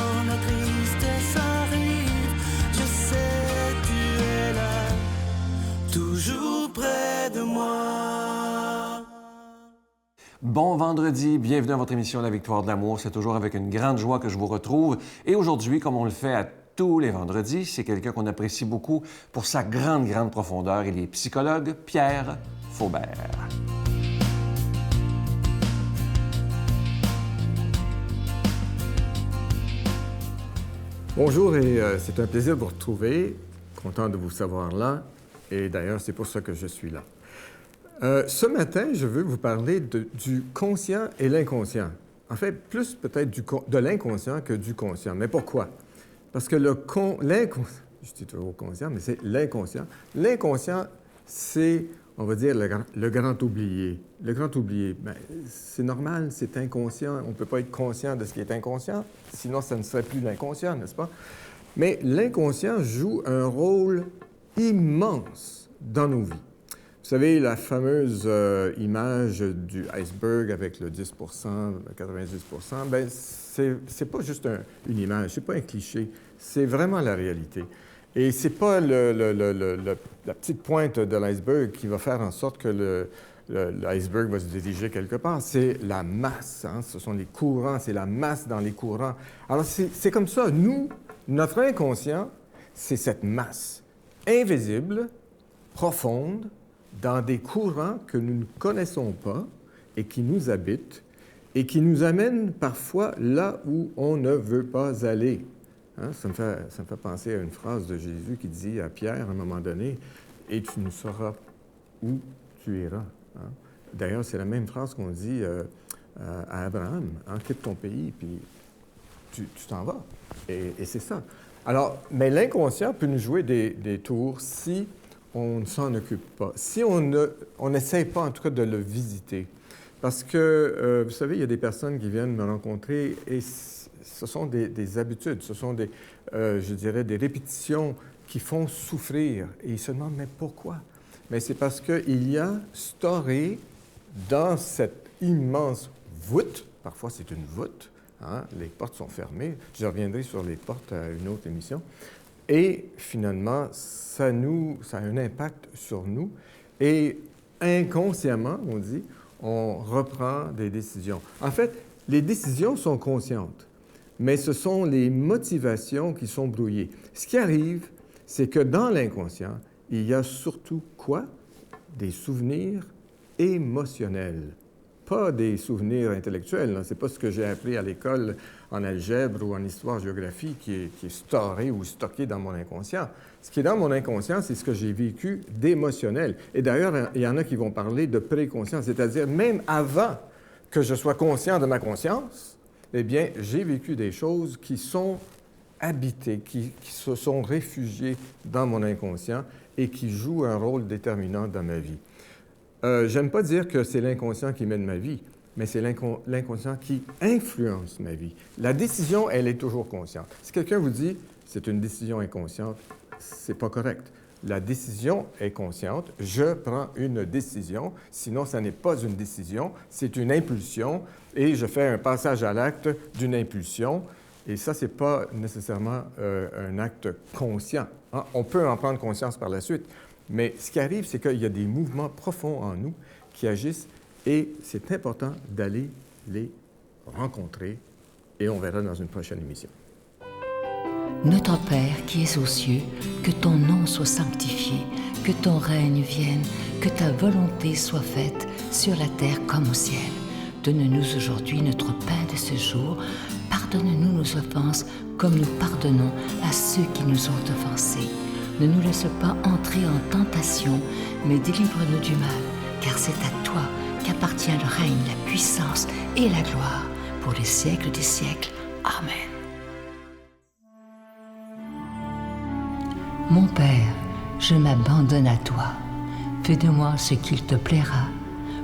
quand la tristesse arrive, je sais tu es là, toujours près de moi. Bon vendredi, bienvenue à votre émission La Victoire de l'amour. C'est toujours avec une grande joie que je vous retrouve. Et aujourd'hui, comme on le fait à tous les vendredis, c'est quelqu'un qu'on apprécie beaucoup pour sa grande profondeur. Il est psychologue Pierre Faubert. Bonjour et c'est un plaisir de vous retrouver. Content de vous savoir là. Et d'ailleurs, c'est pour ça que je suis là. Ce matin, je veux vous parler du conscient et l'inconscient. En fait, plus peut-être de l'inconscient que du conscient. Mais pourquoi? Parce que l'inconscient, je dis toujours conscient, mais c'est l'inconscient. L'inconscient, c'est, on va dire, le grand oublié. Le grand oublié, bien, c'est normal, c'est inconscient. On ne peut pas être conscient de ce qui est inconscient, sinon ça ne serait plus l'inconscient, n'est-ce pas? Mais l'inconscient joue un rôle immense dans nos vies. Vous savez, la fameuse image du iceberg avec le 10 le 90 bien, c'est pas juste une image, c'est pas un cliché, c'est vraiment la réalité. Et c'est pas la petite pointe de l'iceberg qui va faire en sorte que l'iceberg va se diriger quelque part, c'est la masse, hein? Ce sont les courants, c'est la masse dans les courants. Alors, c'est comme ça. Nous, notre inconscient, c'est cette masse invisible, profonde, dans des courants que nous ne connaissons pas et qui nous habitent et qui nous amènent parfois là où on ne veut pas aller. Hein? Ça me fait penser à une phrase de Jésus qui dit à Pierre, à un moment donné, « Et tu ne sauras où tu iras. Hein? » D'ailleurs, c'est la même phrase qu'on dit à Abraham, hein? « Quitte ton pays, puis tu t'en vas. » Et c'est ça. Alors, mais l'inconscient peut nous jouer des tours si on ne s'en occupe pas, si on n'essaie pas, en tout cas, de le visiter. Parce que, vous savez, il y a des personnes qui viennent me rencontrer et ce sont des habitudes, ce sont je dirais, des répétitions qui font souffrir. Et ils se demandent, mais pourquoi? Mais c'est parce qu'il y a storé dans cette immense voûte, parfois c'est une voûte, hein? Les portes sont fermées, je reviendrai sur les portes à une autre émission, et finalement, ça a un impact sur nous. Et inconsciemment, on dit, on reprend des décisions. En fait, les décisions sont conscientes, mais ce sont les motivations qui sont brouillées. Ce qui arrive, c'est que dans l'inconscient, il y a surtout quoi? Des souvenirs émotionnels. Pas des souvenirs intellectuels. Ce n'est pas ce que j'ai appris à l'école en algèbre ou en histoire-géographie qui est storé ou stocké dans mon inconscient. Ce qui est dans mon inconscient, c'est ce que j'ai vécu d'émotionnel. Et d'ailleurs, il y en a qui vont parler de préconscient, c'est-à-dire même avant que je sois conscient de ma conscience, eh bien, j'ai vécu des choses qui sont habitées, qui se sont réfugiées dans mon inconscient et qui jouent un rôle déterminant dans ma vie. J'aime pas dire que c'est l'inconscient qui mène ma vie, mais c'est l'inconscient qui influence ma vie. La décision, elle est toujours consciente. Si quelqu'un vous dit « c'est une décision inconsciente », c'est pas correct. La décision est consciente. Je prends une décision. Sinon, ça n'est pas une décision, c'est une impulsion. Et je fais un passage à l'acte d'une impulsion. Et ça, c'est pas nécessairement un acte conscient. Hein? On peut en prendre conscience par la suite. Mais ce qui arrive, c'est qu'il y a des mouvements profonds en nous qui agissent et c'est important d'aller les rencontrer et on verra dans une prochaine émission. Notre Père qui es aux cieux, que ton nom soit sanctifié, que ton règne vienne, que ta volonté soit faite sur la terre comme au ciel. Donne-nous aujourd'hui notre pain de ce jour. Pardonne-nous nos offenses comme nous pardonnons à ceux qui nous ont offensés. Ne nous laisse pas entrer en tentation, mais délivre-nous du mal, car c'est à toi qu'appartient le règne, la puissance et la gloire, pour les siècles des siècles. Amen. Mon Père, je m'abandonne à toi. Fais de moi ce qu'il te plaira.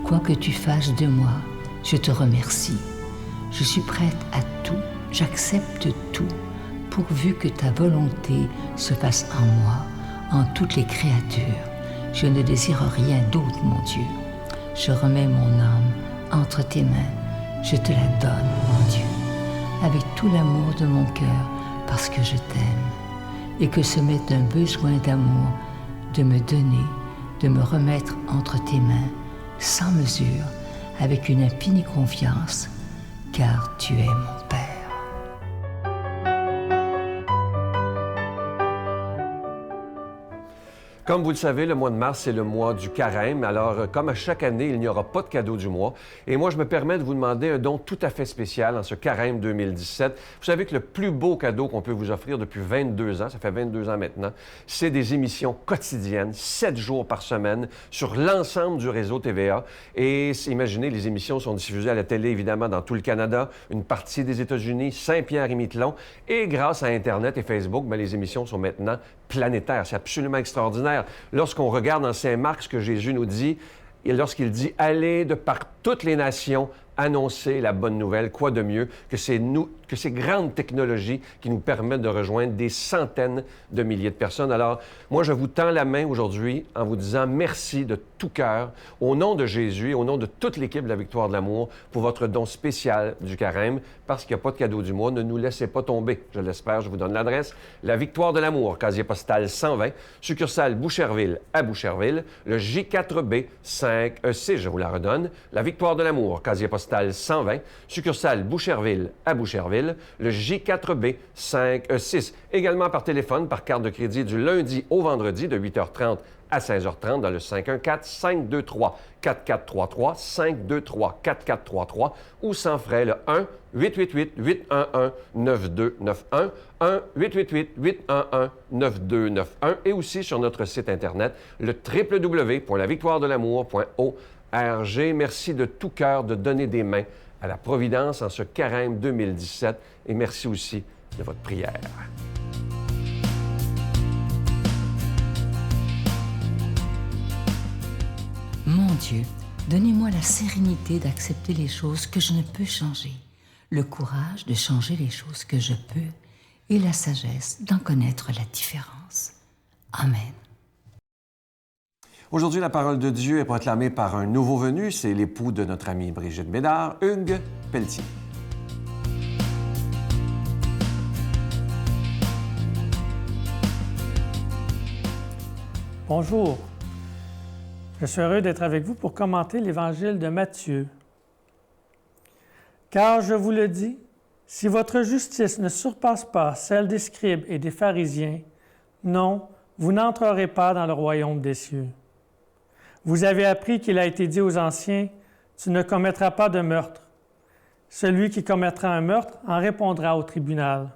Quoi que tu fasses de moi, je te remercie. Je suis prête à tout, j'accepte tout, pourvu que ta volonté se fasse en moi, en toutes les créatures. Je ne désire rien d'autre, mon Dieu. Je remets mon âme entre tes mains. Je te la donne, mon Dieu. avec tout l'amour de mon cœur parce que je t'aime et que ce m'est un besoin d'amour de me donner, de me remettre entre tes mains sans mesure, avec une infinie confiance, car tu es mon Père. Comme vous le savez, le mois de mars, c'est le mois du carême. Alors, comme à chaque année, il n'y aura pas de cadeau du mois. Et moi, je me permets de vous demander un don tout à fait spécial en ce carême 2017. Vous savez que le plus beau cadeau qu'on peut vous offrir depuis 22 ans, ça fait 22 ans maintenant, c'est des émissions quotidiennes, 7 jours par semaine, sur l'ensemble du réseau TVA. Et imaginez, les émissions sont diffusées à la télé, évidemment, dans tout le Canada, une partie des États-Unis, Saint-Pierre-et-Miquelon. Et grâce à Internet et Facebook, bien, les émissions sont maintenant planétaire. C'est absolument extraordinaire. Lorsqu'on regarde dans Saint-Marc ce que Jésus nous dit, et lorsqu'il dit « Allez de par toutes les nations, annoncer la bonne nouvelle », quoi de mieux que ces grandes technologies qui nous permettent de rejoindre des centaines de milliers de personnes. Alors, moi, je vous tends la main aujourd'hui en vous disant merci de tout cœur, au nom de Jésus et au nom de toute l'équipe de la Victoire de l'amour, pour votre don spécial du carême, parce qu'il n'y a pas de cadeau du mois. Ne nous laissez pas tomber. Je l'espère, je vous donne l'adresse. La Victoire de l'amour, casier postal 120, succursale Boucherville à Boucherville, le J4B 5E6, je vous la redonne. La Victoire de l'amour, casier postal 120, succursale Boucherville à Boucherville, le J4B 5E6. Également par téléphone, par carte de crédit du lundi au vendredi de 8h30 à 16h30 dans le 514-523-4433, 523-4433 ou sans frais le 1-888-811-9291, 1-888-811-9291 et aussi sur notre site Internet, le www.lavictoiredelamour.org. Merci de tout cœur de donner des mains à la Providence en ce carême 2017 et merci aussi de votre prière. Mon Dieu, donnez-moi la sérénité d'accepter les choses que je ne peux changer, le courage de changer les choses que je peux et la sagesse d'en connaître la différence. Amen. Aujourd'hui, la parole de Dieu est proclamée par un nouveau venu, c'est l'époux de notre amie Brigitte Bédard, Hugues Pelletier. Bonjour. Je suis heureux d'être avec vous pour commenter l'Évangile de Matthieu. Car je vous le dis, si votre justice ne surpasse pas celle des scribes et des pharisiens, non, vous n'entrerez pas dans le royaume des cieux. Vous avez appris qu'il a été dit aux anciens, « Tu ne commettras pas de meurtre. » Celui qui commettra un meurtre en répondra au tribunal.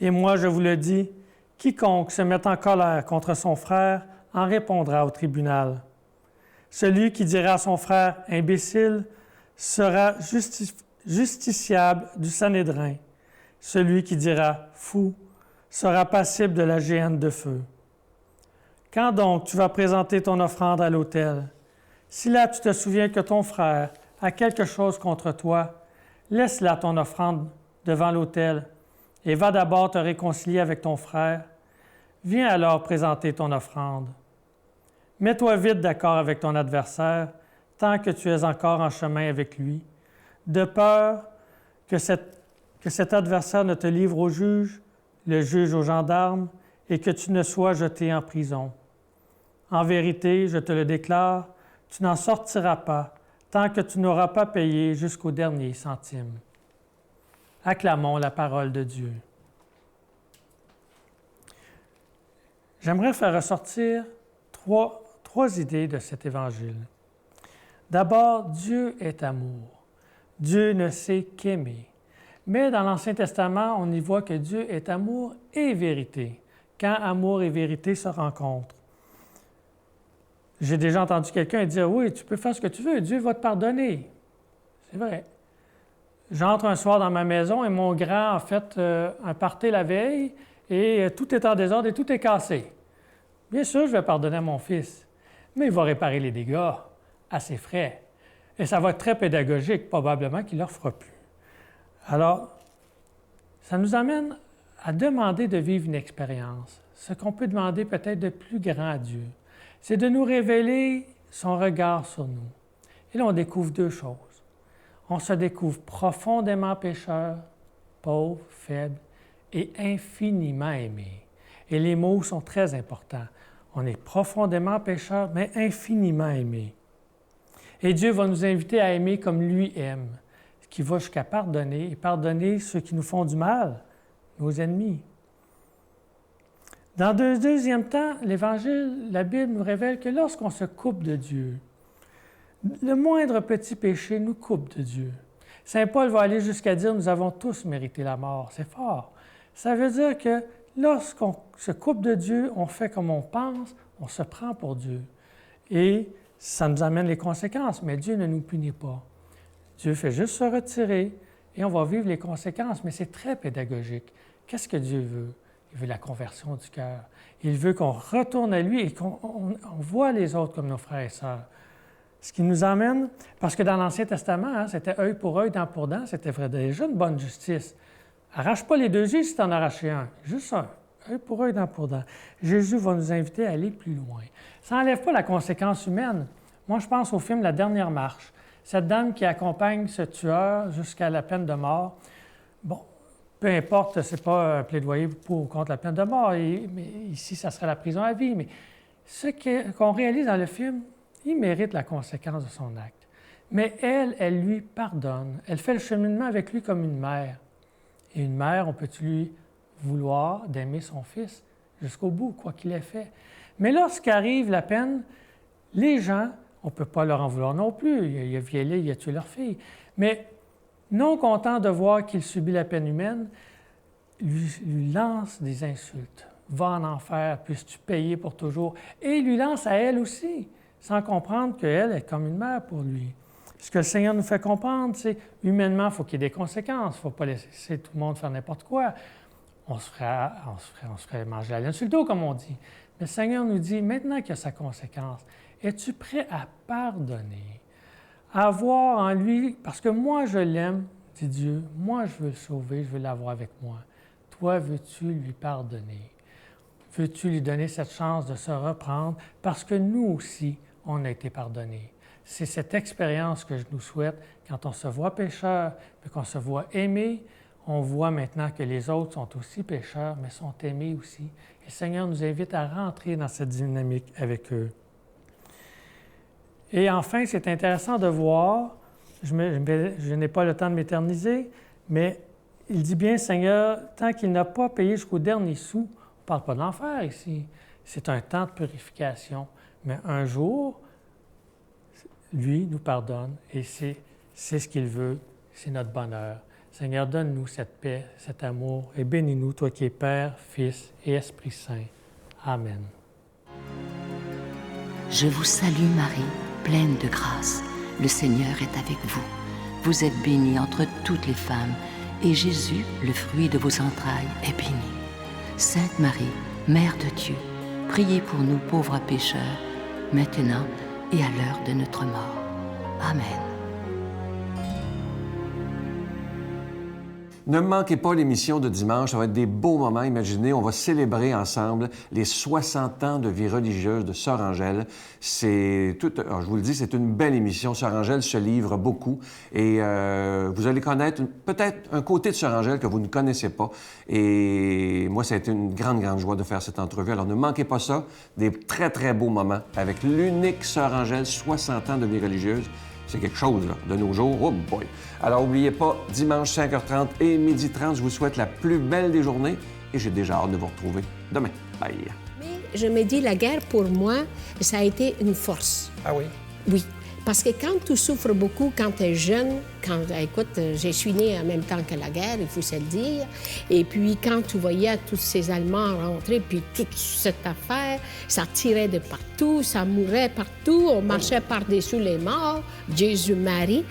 Et moi, je vous le dis, quiconque se met en colère contre son frère en répondra au tribunal. Celui qui dira à son frère « imbécile » sera justiciable du Sanhédrin. Celui qui dira « fou » sera passible de la géhenne de feu. Quand donc tu vas présenter ton offrande à l'autel, si là tu te souviens que ton frère a quelque chose contre toi, laisse là ton offrande devant l'autel et va d'abord te réconcilier avec ton frère. Viens alors présenter ton offrande. Mets-toi vite d'accord avec ton adversaire tant que tu es encore en chemin avec lui, de peur que cet adversaire ne te livre au juge, le juge aux gendarmes, et que tu ne sois jeté en prison. En vérité, je te le déclare, tu n'en sortiras pas tant que tu n'auras pas payé jusqu'au dernier centime. Acclamons la parole de Dieu. J'aimerais faire ressortir trois idées de cet évangile. D'abord, Dieu est amour. Dieu ne sait qu'aimer. Mais dans l'Ancien Testament, on y voit que Dieu est amour et vérité, quand amour et vérité se rencontrent. J'ai déjà entendu quelqu'un dire « Oui, tu peux faire ce que tu veux, Dieu va te pardonner. » C'est vrai. J'entre un soir dans ma maison et mon grand a fait un party la veille et tout est en désordre et tout est cassé. Bien sûr, je vais pardonner à mon fils, mais il va réparer les dégâts à ses frais. Et ça va être très pédagogique, probablement qu'il ne leur fera plus. Alors, ça nous amène à demander de vivre une expérience, ce qu'on peut demander peut-être de plus grand à Dieu. C'est de nous révéler son regard sur nous. Et là, on découvre deux choses. On se découvre profondément pécheur pauvre, faible et infiniment aimé. Et les mots sont très importants. On est profondément pécheur, mais infiniment aimé. Et Dieu va nous inviter à aimer comme lui aime, ce qui va jusqu'à pardonner, et pardonner ceux qui nous font du mal, nos ennemis. Dans un deuxième temps, l'Évangile, la Bible nous révèle que lorsqu'on se coupe de Dieu, le moindre petit péché nous coupe de Dieu. Saint Paul va aller jusqu'à dire « Nous avons tous mérité la mort ». C'est fort. Ça veut dire que lorsqu'on se coupe de Dieu, on fait comme on pense, on se prend pour Dieu. Et ça nous amène les conséquences, mais Dieu ne nous punit pas. Dieu fait juste se retirer et on va vivre les conséquences, mais c'est très pédagogique. Qu'est-ce que Dieu veut? Il veut la conversion du cœur. Il veut qu'on retourne à lui et qu'on voit les autres comme nos frères et sœurs. Ce qui nous emmène, parce que dans l'Ancien Testament, c'était œil pour œil, dent pour dent, c'était déjà une bonne justice. Arrache pas les deux yeux si tu en arraches un, juste un. Œil pour œil, dent pour dent. Jésus va nous inviter à aller plus loin. Ça n'enlève pas la conséquence humaine. Moi, je pense au film La Dernière Marche. Cette dame qui accompagne ce tueur jusqu'à la peine de mort. Bon, peu importe, ce n'est pas un plaidoyer pour ou contre la peine de mort, mais ici, ça serait la prison à vie. Mais ce qu'on réalise dans le film, il mérite la conséquence de son acte. Mais elle lui pardonne. Elle fait le cheminement avec lui comme une mère. Et une mère, on peut-tu lui vouloir d'aimer son fils jusqu'au bout, quoi qu'il ait fait? Mais lorsqu'arrive la peine, les gens, on ne peut pas leur en vouloir non plus. Il a violé, il a tué leur fille. Mais non content de voir qu'il subit la peine humaine, lui lance des insultes. Va en enfer, puisses-tu payer pour toujours? Et lui lance à elle aussi, sans comprendre qu'elle est comme une mère pour lui. Ce que le Seigneur nous fait comprendre, c'est humainement, il faut qu'il y ait des conséquences. Il ne faut pas laisser tout le monde faire n'importe quoi. On se ferait manger la laine sur le dos, comme on dit. Mais le Seigneur nous dit, maintenant qu'il y a sa conséquence, es-tu prêt à pardonner? À voir en lui, parce que moi je l'aime, dit Dieu, moi je veux le sauver, je veux l'avoir avec moi. Toi, veux-tu lui pardonner? Veux-tu lui donner cette chance de se reprendre? Parce que nous aussi, on a été pardonnés. C'est cette expérience que je nous souhaite quand on se voit pécheur, puis qu'on se voit aimé. On voit maintenant que les autres sont aussi pécheurs, mais sont aimés aussi. Et le Seigneur nous invite à rentrer dans cette dynamique avec eux. Et enfin, c'est intéressant de voir, je n'ai pas le temps de m'éterniser, mais il dit bien, Seigneur, tant qu'il n'a pas payé jusqu'au dernier sou, on ne parle pas de l'enfer ici, c'est un temps de purification. Mais un jour, lui nous pardonne et c'est ce qu'il veut, c'est notre bonheur. Seigneur, donne-nous cette paix, cet amour et bénis-nous, toi qui es Père, Fils et Esprit Saint. Amen. Je vous salue Marie, pleine de grâce. Le Seigneur est avec vous. Vous êtes bénie entre toutes les femmes, et Jésus, le fruit de vos entrailles, est béni. Sainte Marie, Mère de Dieu, priez pour nous pauvres pécheurs, maintenant et à l'heure de notre mort. Amen. Ne manquez pas l'émission de dimanche, ça va être des beaux moments. Imaginez, on va célébrer ensemble les 60 ans de vie religieuse de Sœur Angèle. Je vous le dis, c'est une belle émission. Sœur Angèle se livre beaucoup et vous allez connaître peut-être un côté de Sœur Angèle que vous ne connaissez pas. Et moi, ça a été une grande, grande joie de faire cette entrevue. Alors ne manquez pas ça, des très, très beaux moments avec l'unique Sœur Angèle, 60 ans de vie religieuse. C'est quelque chose, là, de nos jours. Oh boy! Alors, n'oubliez pas, dimanche 5h30 et 12h30, je vous souhaite la plus belle des journées et j'ai déjà hâte de vous retrouver demain. Bye! Mais je me dis, la guerre, pour moi, ça a été une force. Ah oui? Oui. Parce que quand tu souffres beaucoup, quand tu es jeune, écoute, je suis née en même temps que la guerre, il faut se le dire, et puis quand tu voyais tous ces Allemands rentrer, puis toute cette affaire, ça tirait de partout, ça mourait partout, on marchait par-dessus les morts, Jésus, Marie,